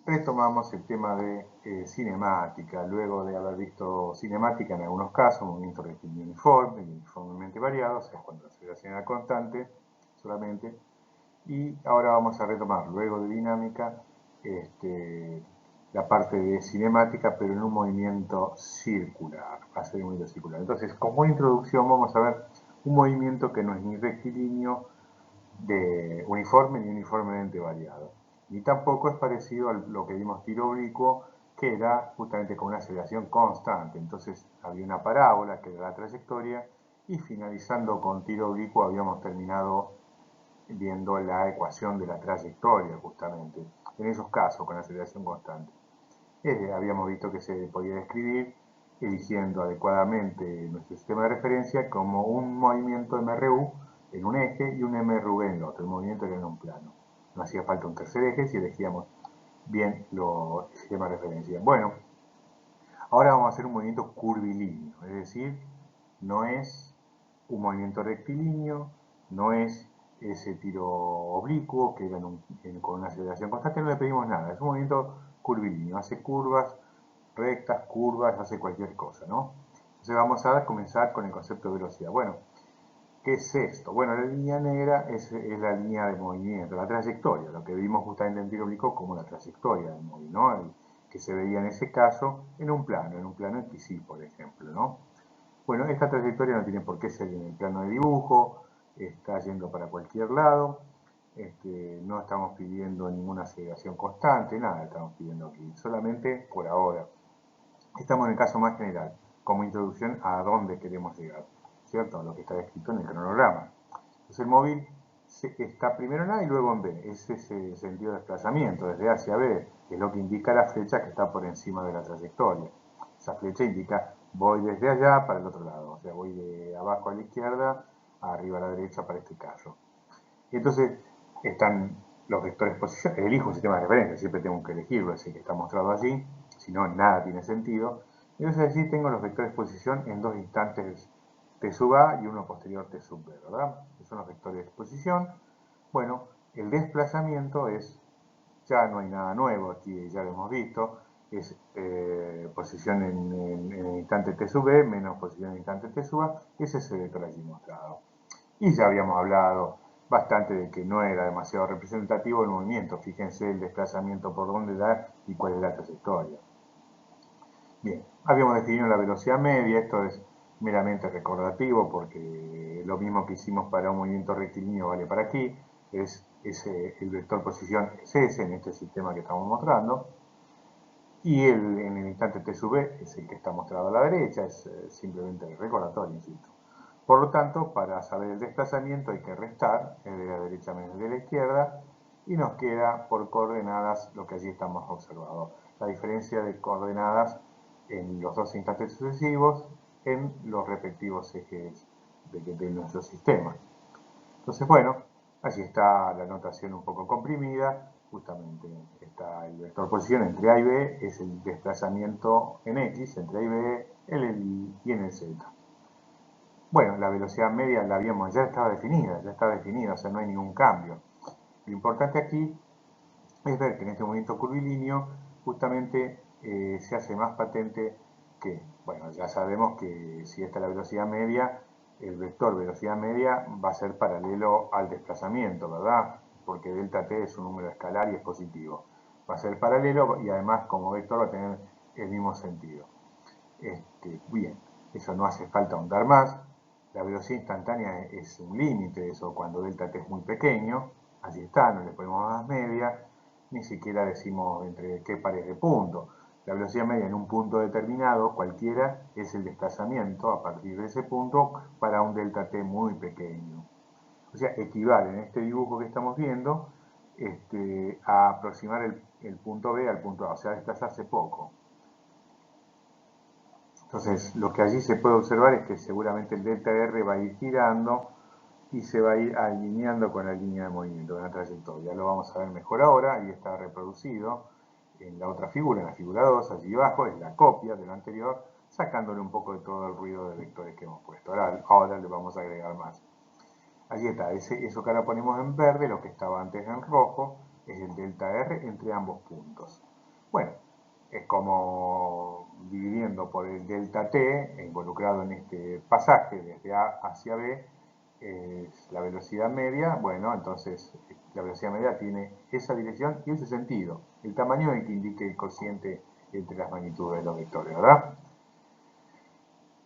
retomamos el tema de cinemática, luego de haber visto cinemática en algunos casos, movimiento rectilíneo uniforme y uniformemente variado, o sea, cuando la aceleración era constante solamente, y ahora vamos a retomar, luego de dinámica, la parte de cinemática, pero en un movimiento circular, va a ser un movimiento circular. Entonces, como introducción vamos a ver un movimiento que no es ni rectilíneo, de uniforme ni uniformemente variado. Ni tampoco es parecido a lo que vimos tiro oblicuo, que era justamente con una aceleración constante. Entonces había una parábola que era la trayectoria y finalizando con tiro oblicuo habíamos terminado viendo la ecuación de la trayectoria justamente. En esos casos con aceleración constante. Habíamos visto que se podía describir eligiendo adecuadamente nuestro sistema de referencia como un movimiento MRU en un eje y un MRV en el otro, el movimiento era en un plano. No hacía falta un tercer eje si elegíamos bien el sistema de referencia. Bueno, ahora vamos a hacer un movimiento curvilíneo, es decir, no es un movimiento rectilíneo, no es ese tiro oblicuo que era con una aceleración constante, no le pedimos nada, es un movimiento curvilíneo, hace curvas, rectas, curvas, hace cualquier cosa, ¿no? Entonces vamos a comenzar con el concepto de velocidad. Bueno, ¿qué es esto? Bueno, la línea negra es la línea de movimiento, la trayectoria, lo que vimos justamente en tiro oblicuo como la trayectoria del movimiento, ¿no? Que se veía en ese caso en un plano XY, por ejemplo, ¿no? Bueno, esta trayectoria no tiene por qué ser en el plano de dibujo, está yendo para cualquier lado, no estamos pidiendo ninguna aceleración constante, nada estamos pidiendo aquí, solamente por ahora. Estamos en el caso más general, como introducción a dónde queremos llegar, ¿cierto? Lo que está descrito en el cronograma. Entonces el móvil está primero en A y luego en B, es ese sentido de desplazamiento, desde A hacia B, que es lo que indica la flecha que está por encima de la trayectoria. Esa flecha indica voy desde allá para el otro lado, o sea, voy de abajo a la izquierda, arriba a la derecha para este caso. Y entonces están los vectores de posición, elijo un sistema de referencia, siempre tengo que elegirlo, ese que está mostrado allí, si no, nada tiene sentido. Y entonces allí tengo los vectores de posición en dos instantes T sub A y uno posterior T sub B, ¿verdad? Esos son los vectores de posición. Bueno, el desplazamiento es, ya no hay nada nuevo, aquí ya lo hemos visto, es posición en el instante T sub B menos posición en el instante T sub A, ese es el vector allí mostrado. Y ya habíamos hablado bastante de que no era demasiado representativo el movimiento. Fíjense el desplazamiento por dónde da y cuál es la trayectoria. Bien, habíamos definido la velocidad media, esto es meramente recordativo porque lo mismo que hicimos para un movimiento rectilíneo vale para aquí, es el vector posición es ese en este sistema que estamos mostrando, y en el instante T sub B es el que está mostrado a la derecha, es simplemente recordatorio, insisto. Por lo tanto, para saber el desplazamiento hay que restar, es de la derecha menos de la izquierda, y nos queda por coordenadas lo que allí estamos observando. La diferencia de coordenadas en los dos instantes sucesivos en los respectivos ejes de nuestro sistema. Entonces, bueno, allí está la notación un poco comprimida, justamente está el vector posición entre A y B, es el desplazamiento en X entre A y B y en el Z. Bueno, la velocidad media la habíamos, ya estaba definida, o sea, no hay ningún cambio. Lo importante aquí es ver que en este movimiento curvilíneo justamente se hace más patente que, bueno, ya sabemos que si esta es la velocidad media, el vector velocidad media va a ser paralelo al desplazamiento, ¿verdad? Porque delta t es un número escalar y es positivo. Va a ser paralelo y además como vector va a tener el mismo sentido. Bien, eso no hace falta ahondar más. La velocidad instantánea es un límite, eso cuando delta t es muy pequeño, allí está, no le ponemos más media, ni siquiera decimos entre qué pares de puntos. La velocidad media en un punto determinado, cualquiera, es el desplazamiento a partir de ese punto para un delta t muy pequeño. O sea, equivale en este dibujo que estamos viendo a aproximar el punto B al punto A, o sea, desplazarse poco. Entonces, lo que allí se puede observar es que seguramente el delta R va a ir girando y se va a ir alineando con la línea de movimiento, con la trayectoria. Lo vamos a ver mejor ahora y está reproducido en la otra figura, en la figura 2, allí abajo, es la copia de la anterior, sacándole un poco de todo el ruido de vectores que hemos puesto. Ahora le vamos a agregar más. Allí está, eso que ahora ponemos en verde, lo que estaba antes en rojo, es el delta R entre ambos puntos. Bueno, es como dividiendo por el delta t, involucrado en este pasaje desde A hacia B, es la velocidad media. Bueno, entonces la velocidad media tiene esa dirección y ese sentido. El tamaño es el que indique el cociente entre las magnitudes de los vectores, ¿verdad?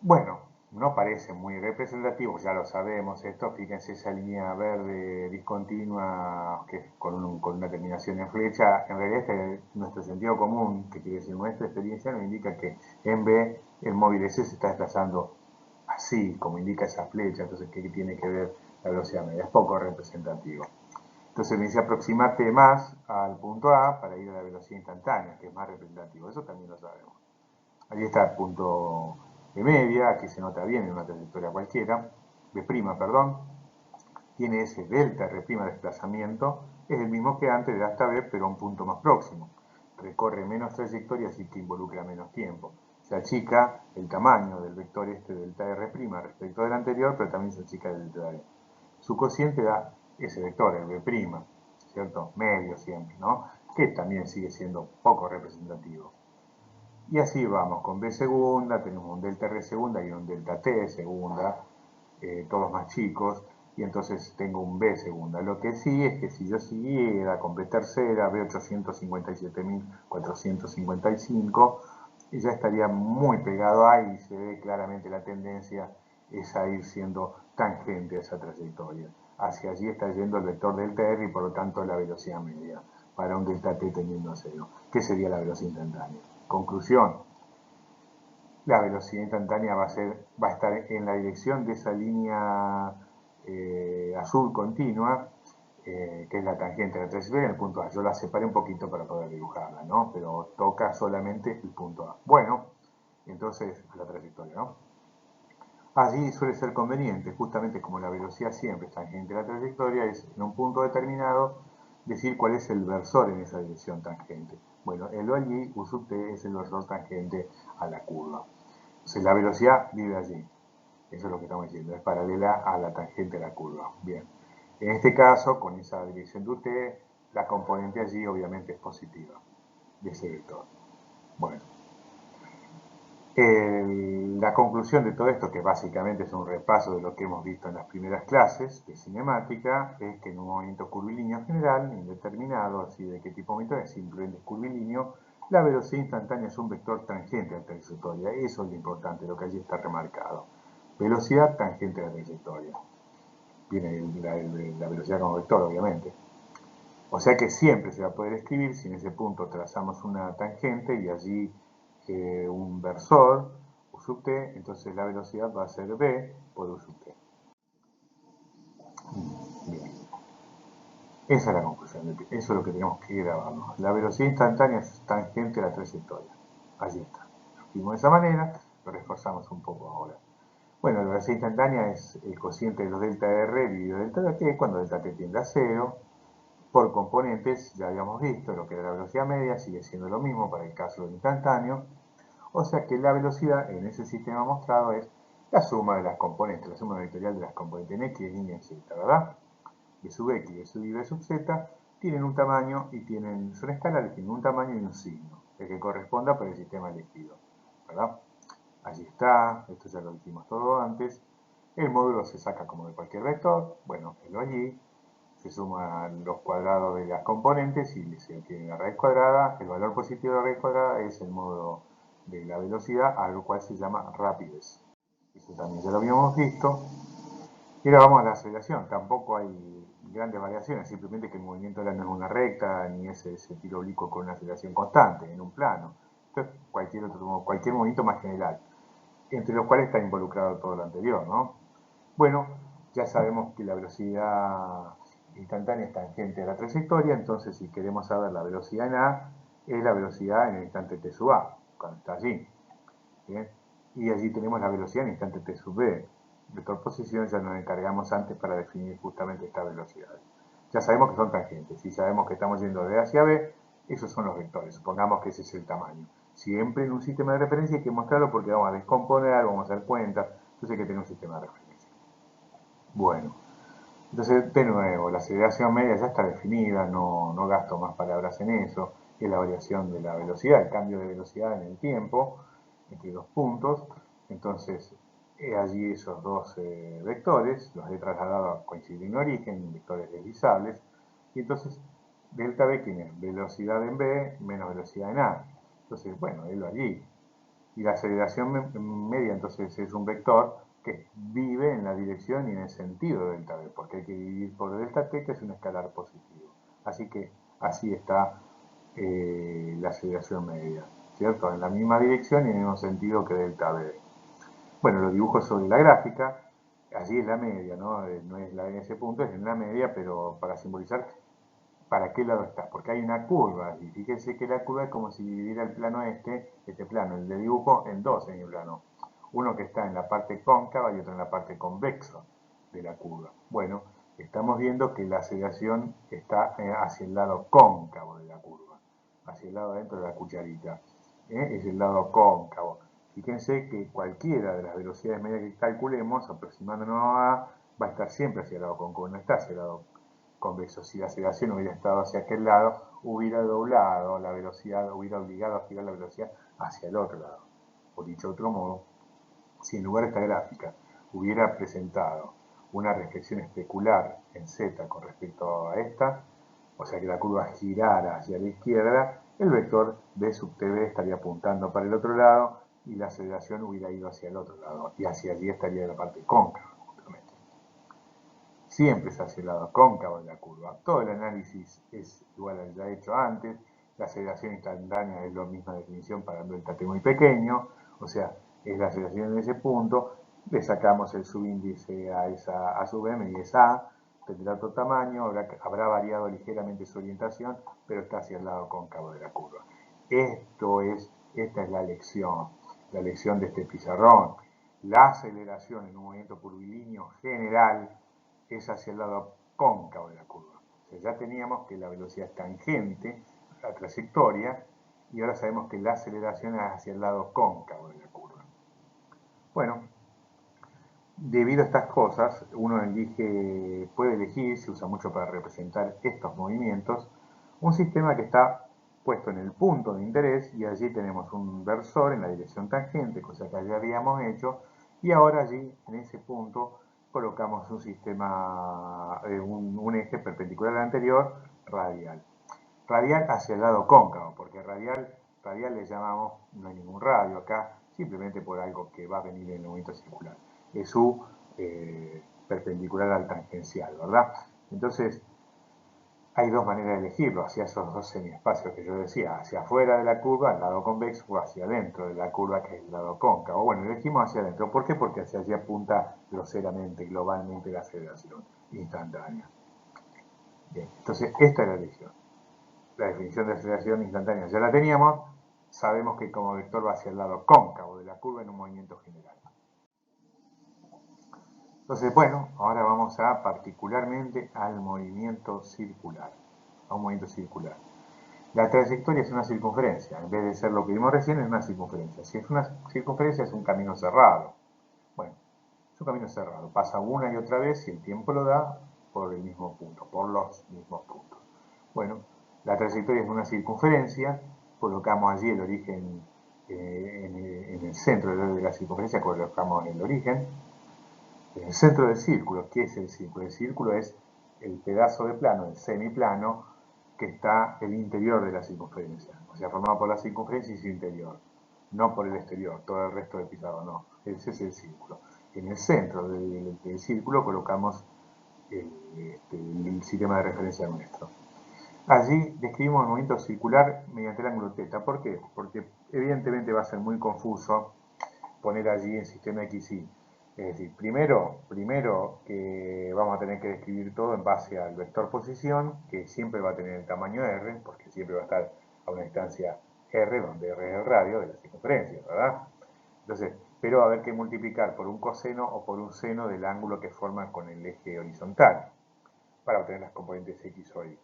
Bueno, no parece muy representativo, ya lo sabemos esto. Fíjense esa línea verde discontinua que es con una terminación en flecha. En realidad nuestro sentido común, que quiere decir nuestra experiencia, nos indica que en B el móvil S se está desplazando así, como indica esa flecha. Entonces, ¿qué tiene que ver la velocidad media? Es poco representativo. Entonces me dice aproximarte más al punto A para ir a la velocidad instantánea, que es más representativo. Eso también lo sabemos. Ahí está el punto de media, aquí se nota bien en una trayectoria cualquiera, B', perdón, tiene ese delta R' de desplazamiento, es el mismo que antes de hasta B, pero a un punto más próximo. Recorre menos trayectoria, así que involucra menos tiempo. Se achica el tamaño del vector este delta R' respecto del anterior, pero también se achica el delta R. Su cociente da ese vector, el B', ¿cierto? Medio siempre, ¿no? Que también sigue siendo poco representativo. Y así vamos, con B segunda, tenemos un delta R segunda y un delta T segunda, todos más chicos, y entonces tengo un B segunda. Lo que sí es que si yo siguiera con B tercera, B 857.455, ya estaría muy pegado ahí, se ve claramente la tendencia es a ir siendo tangente a esa trayectoria. Hacia allí está yendo el vector delta R y por lo tanto la velocidad media para un delta T tendiendo a cero. ¿Qué sería la velocidad instantánea? Conclusión, la velocidad instantánea va a estar en la dirección de esa línea azul continua, que es la tangente de la trayectoria en el punto A. Yo la separé un poquito para poder dibujarla, ¿no? Pero toca solamente el punto A. Bueno, entonces la trayectoria, ¿no? Allí suele ser conveniente, justamente como la velocidad siempre es tangente a la trayectoria, es en un punto determinado decir cuál es el versor en esa dirección tangente. Bueno, el allí, U sub t, es el versor tangente a la curva. Entonces la velocidad vive allí. Eso es lo que estamos diciendo, es paralela a la tangente de la curva. Bien. En este caso, con esa dirección de UT, la componente allí obviamente es positiva de ese vector. Bueno, la conclusión de todo esto, que básicamente es un repaso de lo que hemos visto en las primeras clases de cinemática, es que en un movimiento curvilíneo general, indeterminado, así de qué tipo de movimiento, es simplemente curvilíneo, la velocidad instantánea es un vector tangente a la trayectoria. Eso es lo importante, lo que allí está remarcado. Velocidad tangente a la trayectoria. Viene la velocidad como vector, obviamente. O sea que siempre se va a poder escribir si en ese punto trazamos una tangente y allí un versor, U sub t, entonces la velocidad va a ser v por U sub t. Bien. Esa es la conclusión, eso es lo que tenemos que grabarnos. La velocidad instantánea es tangente a la trayectoria. Allí está. Lo escribimos de esa manera, lo reforzamos un poco ahora. Bueno, la velocidad instantánea es el cociente de los delta R dividido delta t, cuando delta t tiende a 0. Por componentes, ya habíamos visto lo que era la velocidad media, sigue siendo lo mismo para el caso del instantáneo. O sea que la velocidad en ese sistema mostrado es la suma de las componentes, la suma vectorial de las componentes en x y en z, ¿verdad? B sub x, B sub y B sub z tienen un tamaño y son escalares, tienen un tamaño y un signo, el que corresponda por el sistema elegido, ¿verdad? Allí está, esto ya lo dijimos todo antes. El módulo se saca como de cualquier vector, bueno, lo allí, se suman los cuadrados de las componentes y se obtiene la raíz cuadrada. El valor positivo de la raíz cuadrada es el módulo de la velocidad, algo cual se llama rapidez. Eso también ya lo habíamos visto. Y ahora vamos a la aceleración. Tampoco hay grandes variaciones, simplemente que el movimiento no es una recta, ni es ese tiro oblicuo con una aceleración constante, en un plano. Esto es cualquier movimiento más general, entre los cuales está involucrado todo lo anterior, ¿no? Bueno, ya sabemos que la velocidad instantánea es tangente a la trayectoria, entonces si queremos saber la velocidad en A, es la velocidad en el instante t sub A, cuando está allí. ¿Bien? Y allí tenemos la velocidad en el instante t sub B. Vector posición ya nos encargamos antes para definir justamente esta velocidad. Ya sabemos que son tangentes, si sabemos que estamos yendo de A hacia B, esos son los vectores, supongamos que ese es el tamaño. Siempre en un sistema de referencia hay que mostrarlo porque vamos a descomponer, vamos a hacer cuentas, entonces hay que tener un sistema de referencia. Bueno, Entonces, de nuevo, la aceleración media ya está definida, no gasto más palabras en eso, es la variación de la velocidad, el cambio de velocidad en el tiempo, entre dos puntos. Entonces, he allí esos dos vectores, los he trasladado a coincidir en origen, vectores deslizables, y entonces delta B tiene velocidad en B menos velocidad en A. Entonces, bueno, lo allí. Y la aceleración media entonces es un vector que vive en la dirección y en el sentido de delta B, porque hay que dividir por delta t, que es un escalar positivo. Así que así está la aceleración media, ¿cierto? En la misma dirección y en el mismo sentido que delta B. Bueno, lo dibujo sobre la gráfica, allí es la media, ¿no? No es en ese punto, es en la media, pero para simbolizar para qué lado está, porque hay una curva, y fíjense que la curva es como si dividiera el plano este plano, el de dibujo, en dos en el plano. Uno que está en la parte cóncava y otro en la parte convexa de la curva. Bueno, estamos viendo que la aceleración está hacia el lado cóncavo de la curva, hacia el lado adentro de la cucharita. Es el lado cóncavo. Fíjense que cualquiera de las velocidades medias que calculemos, aproximándonos a, va a estar siempre hacia el lado cóncavo, no está hacia el lado convexo. Si la aceleración hubiera estado hacia aquel lado, hubiera doblado la velocidad, hubiera obligado a girar la velocidad hacia el otro lado. Por dicho de otro modo, si en lugar de esta gráfica hubiera presentado una reflexión especular en Z con respecto a esta, o sea que la curva girara hacia la izquierda, el vector B sub TV estaría apuntando para el otro lado y la aceleración hubiera ido hacia el otro lado y hacia allí estaría la parte cóncava, justamente. Siempre es hacia el lado cóncavo de la curva. Todo el análisis es igual al ya hecho antes. La aceleración instantánea es la misma definición para un delta t muy pequeño, o sea, es la aceleración en ese punto. Le sacamos el subíndice a sub m y es A, tendrá otro tamaño, habrá variado ligeramente su orientación, pero está hacia el lado cóncavo de la curva. Esta es la lección de este pizarrón. La aceleración en un movimiento curvilíneo general es hacia el lado cóncavo de la curva. O sea, ya teníamos que la velocidad es tangente, la trayectoria, y ahora sabemos que la aceleración es hacia el lado cóncavo de la curva. Bueno, debido a estas cosas, uno puede elegir, se usa mucho para representar estos movimientos, un sistema que está puesto en el punto de interés y allí tenemos un versor en la dirección tangente, cosa que ya habíamos hecho, y ahora allí, en ese punto, colocamos un sistema, un eje perpendicular al anterior, radial. Radial hacia el lado cóncavo, porque radial le llamamos, no hay ningún radio acá, simplemente por algo que va a venir en el movimiento circular. Es su perpendicular al tangencial, ¿verdad? Entonces, hay dos maneras de elegirlo, hacia esos dos semiespacios que yo decía, hacia afuera de la curva, el lado convexo, o hacia adentro de la curva, que es el lado cóncavo. Bueno, elegimos hacia adentro. ¿Por qué? Porque hacia allí apunta groseramente, globalmente la aceleración instantánea. Bien, entonces esta es la elección. La definición de aceleración instantánea ya la teníamos, sabemos que como vector va hacia el lado cóncavo de la curva en un movimiento general. Entonces, bueno, ahora vamos a particularmente al movimiento circular, a un movimiento circular. La trayectoria es una circunferencia, en vez de ser lo que vimos recién, es una circunferencia. Si es una circunferencia es un camino cerrado. Bueno, es un camino cerrado, pasa una y otra vez, si el tiempo lo da, por el mismo punto, por los mismos puntos. Bueno, la trayectoria es una circunferencia, colocamos allí el origen en el centro de la circunferencia, colocamos el origen. En el centro del círculo, ¿qué es el círculo? El círculo es el pedazo de plano, el semiplano, que está el interior de la circunferencia, o sea, formado por la circunferencia y su interior, no por el exterior, todo el resto del pizarro, no, ese es el círculo. En el centro del círculo colocamos el sistema de referencia nuestro. Allí describimos el movimiento circular mediante el ángulo θ. ¿Por qué? Porque evidentemente va a ser muy confuso poner allí el sistema XY. Es decir, primero que vamos a tener que describir todo en base al vector posición, que siempre va a tener el tamaño R, porque siempre va a estar a una distancia R, donde R es el radio de la circunferencia, ¿verdad? Entonces, pero va a haber que multiplicar por un coseno o por un seno del ángulo que forma con el eje horizontal, para obtener las componentes X o Y.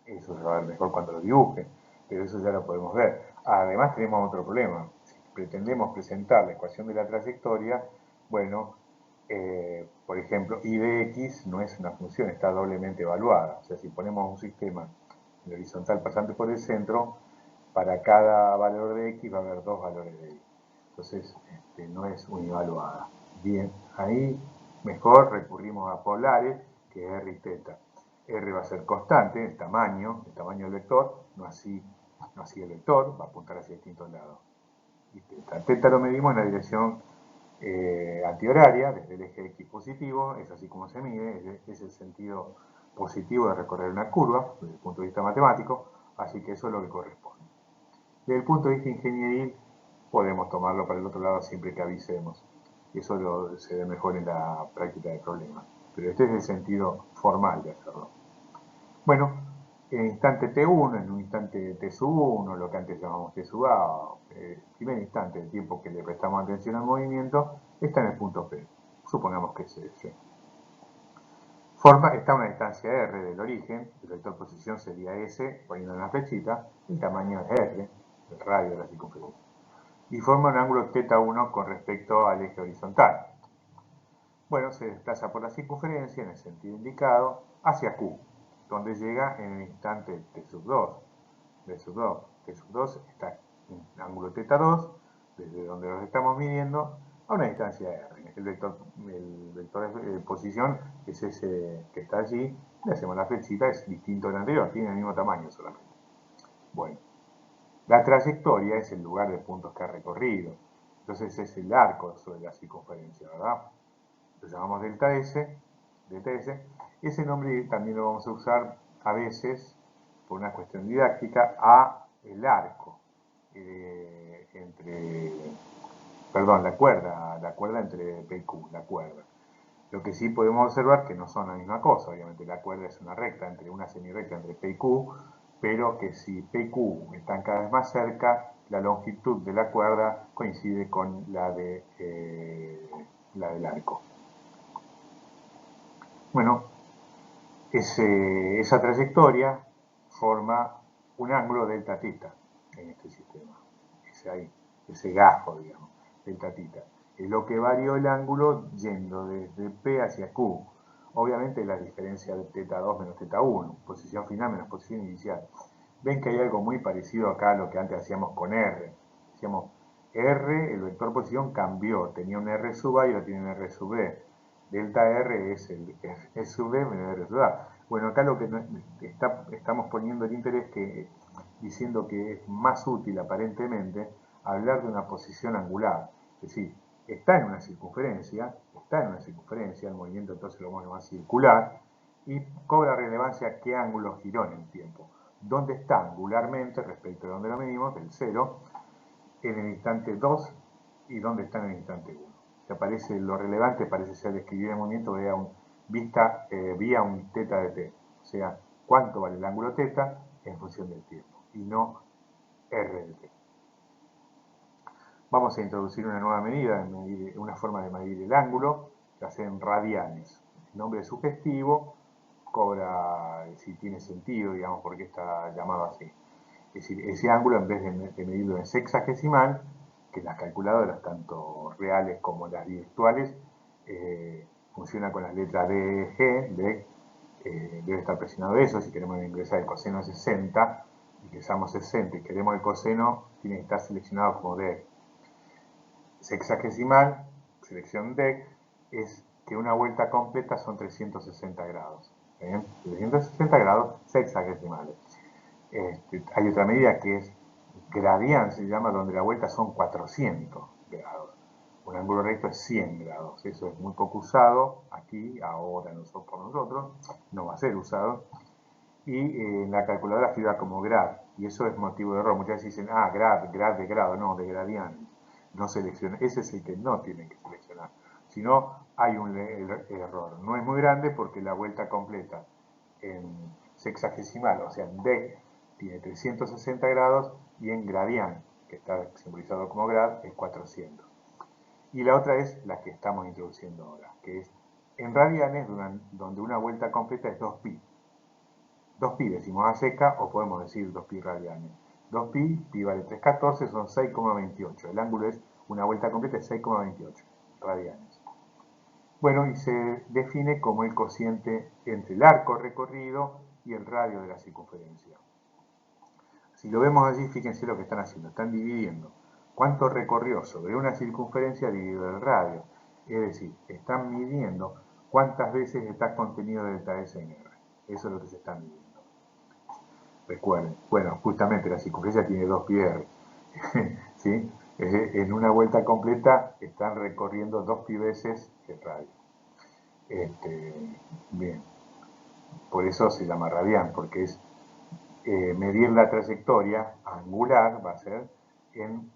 Eso se va a ver mejor cuando lo dibuje, pero eso ya lo podemos ver. Además tenemos otro problema. Si pretendemos presentar la ecuación de la trayectoria, bueno, por ejemplo, y de x no es una función, está doblemente evaluada. O sea, si ponemos un sistema en horizontal pasante por el centro, para cada valor de x va a haber dos valores de y. Entonces, no es univaluada. Bien, ahí mejor recurrimos a polares, que es r y teta. R va a ser constante, el tamaño del vector, no así el vector, va a apuntar hacia distintos lados. Y teta. Teta lo medimos en la dirección antihoraria, desde el eje X positivo, es así como se mide, es el sentido positivo de recorrer una curva, desde el punto de vista matemático, así que eso es lo que corresponde. Desde el punto de vista ingenieril, podemos tomarlo para el otro lado siempre que avisemos. Eso se ve mejor en la práctica de problemas. Pero este es el sentido formal de hacerlo. Bueno, en el instante T1, en un instante T sub 1, lo que antes llamamos T sub A, el primer instante del tiempo que le prestamos atención al movimiento, está en el punto P. Supongamos que es ese. Está a una distancia R del origen, el vector posición sería S, poniendo una flechita, el tamaño es R, el radio de la circunferencia. Y forma un ángulo θ1 con respecto al eje horizontal. Bueno, se desplaza por la circunferencia en el sentido indicado hacia Q, donde llega en el instante T sub 2. T sub 2 está en ángulo θ2, desde donde los estamos midiendo, a una distancia R. El vector de posición es ese que está allí, le hacemos la flechita, es distinto del anterior, tiene el mismo tamaño solamente. Bueno, la trayectoria es el lugar de puntos que ha recorrido, entonces es el arco sobre la circunferencia, ¿verdad? Lo llamamos delta S, ese nombre también lo vamos a usar a veces, por una cuestión didáctica, a el arco, la cuerda entre P y Q, la cuerda. Lo que sí podemos observar que no son la misma cosa, obviamente la cuerda es una recta, una semirecta entre P y Q, pero que si P y Q están cada vez más cerca, la longitud de la cuerda coincide con la del arco. Bueno, esa trayectoria forma un ángulo delta teta en este sistema. Ese gajo, digamos, delta teta. Es lo que varió el ángulo yendo desde P hacia Q. Obviamente la diferencia de θ2 menos θ1, posición final menos posición inicial. Ven que hay algo muy parecido acá a lo que antes hacíamos con R. Decíamos, R, el vector posición cambió, tenía un R sub A y ahora tiene un R sub B. Delta R es el S sub B menos R sub A. Bueno, acá lo que estamos poniendo el interés diciendo que es más útil aparentemente hablar de una posición angular. Es decir, está en una circunferencia, el movimiento entonces lo vamos a llamar circular, y cobra relevancia qué ángulo giró en el tiempo. ¿Dónde está angularmente respecto de donde lo medimos, del 0, en el instante 2 y dónde está en el instante 1? Si aparece lo relevante, parece ser describir el movimiento vía un teta de t, o sea, cuánto vale el ángulo teta en función del tiempo, y no r de t. Vamos a introducir una nueva medida, una forma de medir el ángulo, que hace en radianes. El nombre es sugestivo, cobra, si tiene sentido, digamos, porque está llamado así. Es decir, ese ángulo, en vez de medirlo en sexagesimal, que las calculadoras, tanto reales como las virtuales, funciona con las letras D, G, D, debe estar presionado eso. Si queremos ingresar el coseno 60, ingresamos 60 y queremos el coseno, tiene que estar seleccionado como D. Sexagesimal, selección D, es que una vuelta completa son 360 grados. ¿Bien? 360 grados sexagesimales. Hay otra medida que es gradián, se llama, donde la vuelta son 400 grados. Un ángulo recto es 100 grados. Eso es muy poco usado aquí, ahora por nosotros, no va a ser usado. Y en la calculadora figura como grad, y eso es motivo de error. Muchas veces dicen, grad de grado, no, de gradián. No selecciona, ese es el que no tienen que seleccionar. Si no, hay un error. No es muy grande porque la vuelta completa en sexagesimal, o sea, en D, tiene 360 grados, y en gradián, que está simbolizado como grad, es 400. Y la otra es la que estamos introduciendo ahora, que es en radianes, donde una vuelta completa es 2pi. 2pi decimos a seca, o podemos decir 2pi radianes. 2pi, pi vale 3,14, son 6,28. El ángulo es, una vuelta completa es 6,28 radianes. Bueno, y se define como el cociente entre el arco recorrido y el radio de la circunferencia. Si lo vemos allí, fíjense lo que están haciendo. Están dividiendo cuánto recorrió sobre una circunferencia dividido el radio. Es decir, están midiendo cuántas veces está contenido delta S en R. Eso es lo que se está midiendo. Recuerden, bueno, justamente la circunferencia tiene 2 pi r. ¿Sí? En una vuelta completa están recorriendo 2 pi veces el radio. Bien, por eso se llama radián, porque es medir la trayectoria angular, va a ser en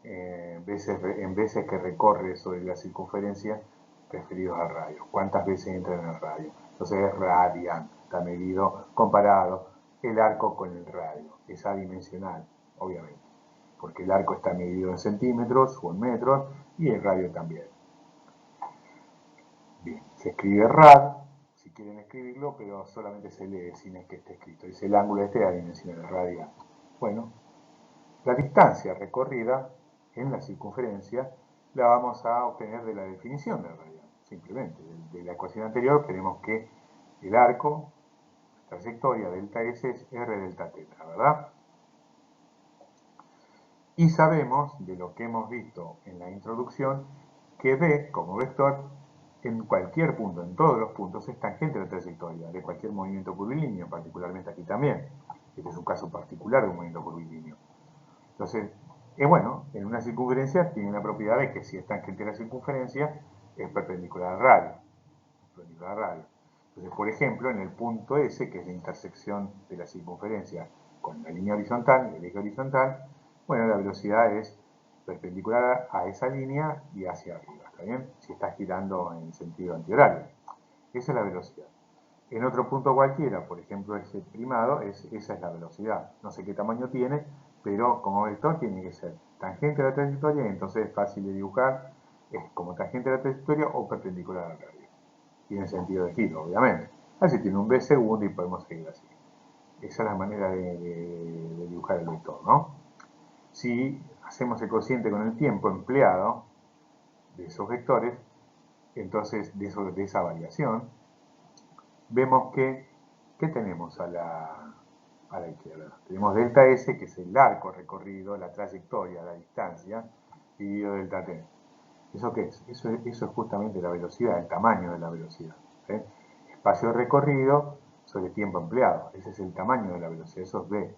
veces que recorre sobre la circunferencia referidos al radio. ¿Cuántas veces entra en el radio? Entonces es radián, está medido, comparado el arco con el radio. Es adimensional, obviamente, porque el arco está medido en centímetros o en metros y el radio también. Bien, se escribe rad, si quieren escribirlo, pero solamente se lee sin que esté escrito. Dice el ángulo de dimensión radial. Bueno, la distancia recorrida en la circunferencia la vamos a obtener de la definición del radial. Simplemente, de la ecuación anterior tenemos que el arco, trayectoria delta S es R delta teta, ¿verdad? Y sabemos, de lo que hemos visto en la introducción, que B como vector en cualquier punto, en todos los puntos, es tangente a la trayectoria de cualquier movimiento curvilíneo, particularmente aquí también. Este es un caso particular de un movimiento curvilíneo. Entonces, bueno, en una circunferencia tiene la propiedad de que si es tangente a la circunferencia, es perpendicular al radio. Entonces, por ejemplo, en el punto S, que es la intersección de la circunferencia con la línea horizontal, el eje horizontal, bueno, la velocidad es perpendicular a esa línea y hacia arriba, ¿está bien? Si está girando en sentido antihorario. Esa es la velocidad. En otro punto cualquiera, por ejemplo, ese primado, esa es la velocidad. No sé qué tamaño tiene, pero como vector tiene que ser tangente a la trayectoria y entonces es fácil de dibujar, es como tangente a la trayectoria o perpendicular al radio. Tiene sentido de giro, obviamente. Así tiene un b segundo y podemos seguir así. Esa es la manera de dibujar el vector, ¿no? Si hacemos el cociente con el tiempo empleado de esos vectores, entonces de esa variación, vemos que ¿qué tenemos a la izquierda? Tenemos delta S, que es el arco recorrido, la trayectoria, la distancia, dividido delta T. ¿Eso qué es? Eso es justamente la velocidad, el tamaño de la velocidad. ¿eh? Espacio recorrido sobre tiempo empleado. Ese es el tamaño de la velocidad, eso es B.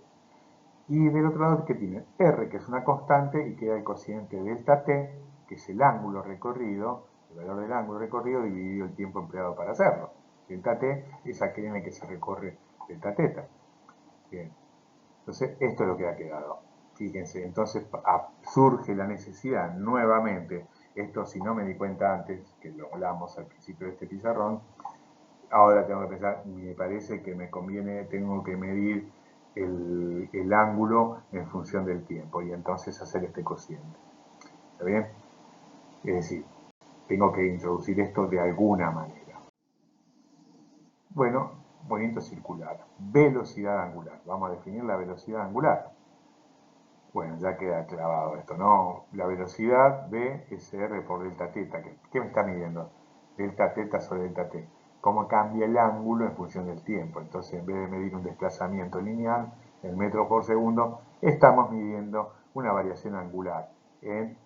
Y del otro lado, ¿qué tiene? R, que es una constante, y queda el cociente delta T, que es el ángulo recorrido, el valor del ángulo recorrido dividido el tiempo empleado para hacerlo. Delta T es aquel en el que se recorre delta teta. Bien. Entonces, esto es lo que ha quedado. Fíjense, entonces surge la necesidad nuevamente, esto si no me di cuenta antes, que lo hablamos al principio de este pizarrón, ahora tengo que pensar, me parece que me conviene, tengo que medir el ángulo en función del tiempo y entonces hacer este cociente. ¿Está bien? Es decir, tengo que introducir esto de alguna manera. Bueno, movimiento circular. Velocidad angular. Vamos a definir la velocidad angular. Bueno, ya queda clavado esto, ¿no? La velocidad B es R por delta teta. ¿Qué me está midiendo? Delta teta sobre delta T. ¿Cómo cambia el ángulo en función del tiempo? Entonces, en vez de medir un desplazamiento lineal en metros por segundo, estamos midiendo una variación angular en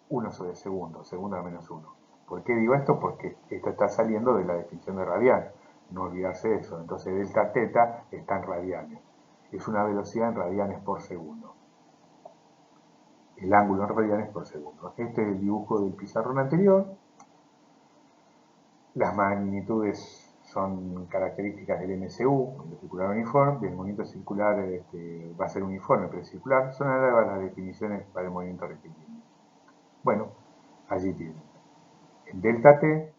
1 sobre segundo, segundo a menos 1. ¿Por qué digo esto? Porque esto está saliendo de la definición de radial. No olvidarse eso. Entonces, delta teta está en radianes. Es una velocidad en radianes por segundo. El ángulo en radianes por segundo. Este es el dibujo del pizarrón anterior. Las magnitudes son características del MCU, el circular uniforme, del movimiento circular va a ser uniforme pero circular, son análogas las definiciones para el movimiento rectilíneo. Bueno, allí tienen. En delta T,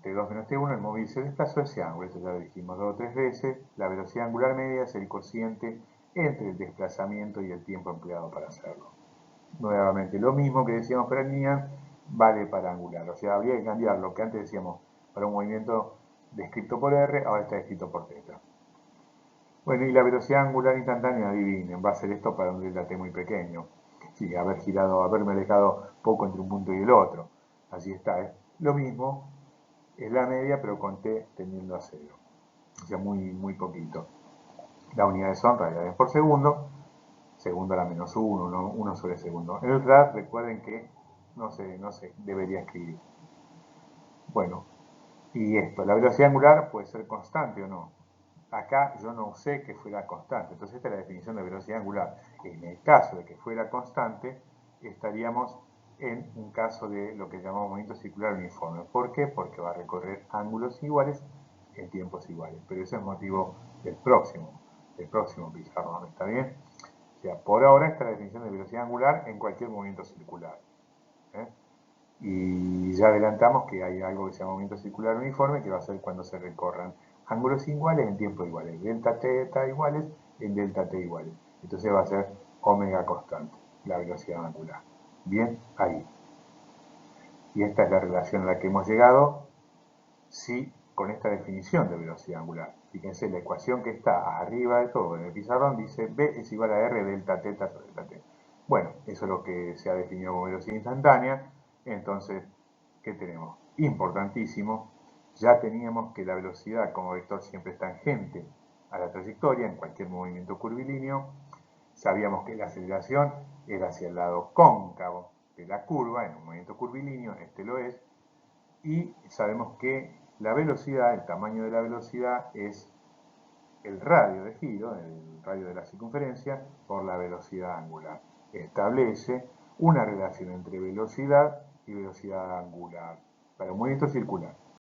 T2 menos T1, el móvil se desplazó ese ángulo, esto ya lo dijimos 2 o 3 veces, la velocidad angular media es el cociente entre el desplazamiento y el tiempo empleado para hacerlo. Nuevamente, lo mismo que decíamos para lineal, vale para angular. O sea, habría que cambiar lo que antes decíamos para un movimiento descrito por R, ahora está descrito por teta. Bueno, y la velocidad angular instantánea, adivinen, va a ser esto para un delta T muy pequeño. Sí, haberme alejado poco entre un punto y el otro. Así está, ¿eh? Lo mismo, es la media, pero con t tendiendo a 0. O sea, muy poquito. Las unidades son radianes por segundo, segundo a la menos 1, 1 sobre segundo. En el rad, recuerden que no se debería escribir. Bueno, y esto, la velocidad angular puede ser constante o no. Acá yo no usé que fuera constante, entonces esta es la definición de velocidad angular. En el caso de que fuera constante, estaríamos en un caso de lo que llamamos movimiento circular uniforme. ¿Por qué? Porque va a recorrer ángulos iguales en tiempos iguales. Pero ese es motivo del próximo pizarrón, ¿está bien? O sea, por ahora está la definición de velocidad angular en cualquier movimiento circular. ¿eh? Y ya adelantamos que hay algo que se llama movimiento circular uniforme, que va a ser cuando se recorran ángulos iguales en tiempos iguales, delta t iguales en delta t iguales. Entonces va a ser omega constante, la velocidad angular. Bien, ahí. Y esta es la relación a la que hemos llegado, sí, con esta definición de velocidad angular. Fíjense, la ecuación que está arriba de todo en el pizarrón dice B es igual a R delta teta sobre delta t. Bueno, eso es lo que se ha definido como velocidad instantánea. Entonces, ¿qué tenemos? Importantísimo, ya teníamos que la velocidad como vector siempre es tangente a la trayectoria en cualquier movimiento curvilíneo. Sabíamos que la aceleración era hacia el lado cóncavo de la curva en un movimiento curvilíneo, este lo es, y sabemos que la velocidad, el tamaño de la velocidad es el radio de giro, el radio de la circunferencia, por la velocidad angular. Establece una relación entre velocidad y velocidad angular para un movimiento circular.